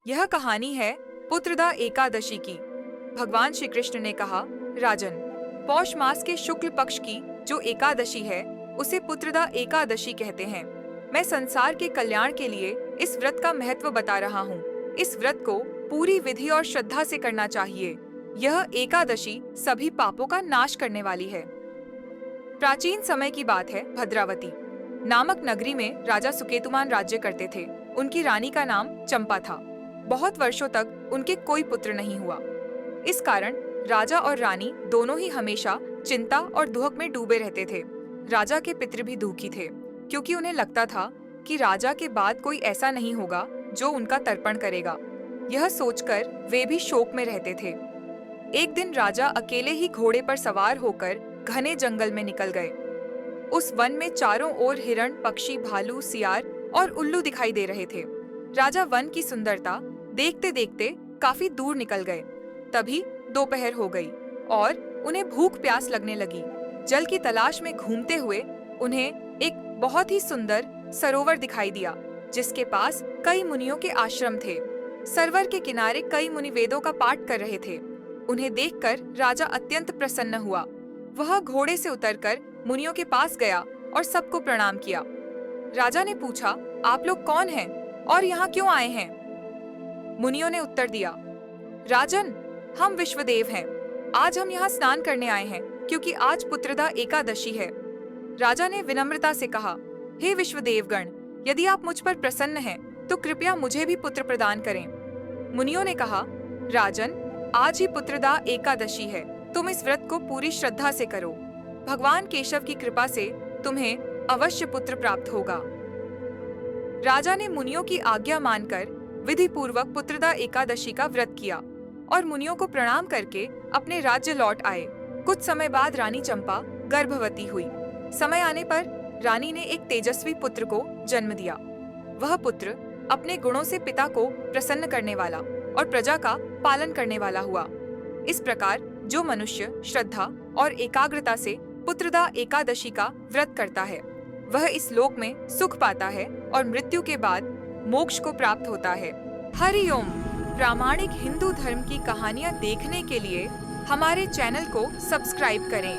यह कहानी है पुत्रदा एकादशी की। भगवान श्री कृष्ण ने कहा, राजन, पौष मास के शुक्ल पक्ष की जो एकादशी है उसे पुत्रदा एकादशी कहते हैं। मैं संसार के कल्याण के लिए इस व्रत का महत्व बता रहा हूँ। इस व्रत को पूरी विधि और श्रद्धा से करना चाहिए। यह एकादशी सभी पापों का नाश करने वाली है। प्राचीन समय की बात है। भद्रावती नामक नगरी में राजा सुकेतुमान राज्य करते थे। उनकी रानी का नाम चंपा था। बहुत वर्षों तक उनके कोई पुत्र नहीं हुआ। इस कारण राजा और रानी दोनों ही हमेशा चिंता और दुख में डूबे रहते थे। राजा के पितृ भी दुखी थे, क्योंकि उन्हें लगता था कि राजा के बाद कोई ऐसा नहीं होगा जो उनका तर्पण करेगा। यह सोचकर वे भी शोक में रहते थे। एक दिन राजा अकेले ही घोड़े पर सवार होकर घने जंगल में निकल गए। उस वन में चारों ओर हिरण, पक्षी, भालू, सियार और उल्लू दिखाई दे रहे थे। राजा वन की सुंदरता देखते देखते काफी दूर निकल गए। तभी दोपहर हो गई और उन्हें भूख प्यास लगने लगी। जल की तलाश में घूमते हुए उन्हें एक बहुत ही सुंदर सरोवर दिखाई दिया, जिसके पास कई मुनियों के आश्रम थे। सरोवर के किनारे कई मुनि वेदों का पाठ कर रहे थे। उन्हें देखकर राजा अत्यंत प्रसन्न हुआ। वह घोड़े से उतरकर मुनियों के पास गया और सबको प्रणाम किया। राजा ने पूछा, आप लोग कौन हैं और यहाँ क्यों आए हैं? मुनियों ने उत्तर दिया, राजन, हम विश्वदेव हैं। आज हम यहाँ स्नान करने आए हैं, क्योंकि आज पुत्रदा एकादशी है। राजा ने विनम्रता से कहा, हे विश्वदेवगण, यदि आप मुझ पर प्रसन्न हैं, तो कृपया मुझे भी पुत्र प्रदान करें। मुनियों ने कहा, राजन, आज ही पुत्रदा एकादशी है। तुम इस व्रत को पूरी श्रद्धा से करो। भगवान केशव की कृपा से तुम्हें अवश्य पुत्र प्राप्त होगा। राजा ने मुनियों की आज्ञा मानकर विधि पूर्वक पुत्रदा एकादशी का व्रत किया और मुनियों को प्रणाम करके अपने राज्य लौट आए। कुछ समय बाद रानी चंपा गर्भवती हुई। समय आने पर रानी ने एक तेजस्वी पुत्र को जन्म दिया। वह पुत्र अपने गुणों से पिता को प्रसन्न करने वाला और प्रजा का पालन करने वाला हुआ। इस प्रकार जो मनुष्य श्रद्धा और एकाग्रता से पुत्रदा एकादशी का व्रत करता है, वह इस लोक में सुख पाता है और मृत्यु के बाद मोक्ष को प्राप्त होता है। हरि ओम। प्रामाणिक हिंदू धर्म की कहानियाँ देखने के लिए हमारे चैनल को सब्सक्राइब करें।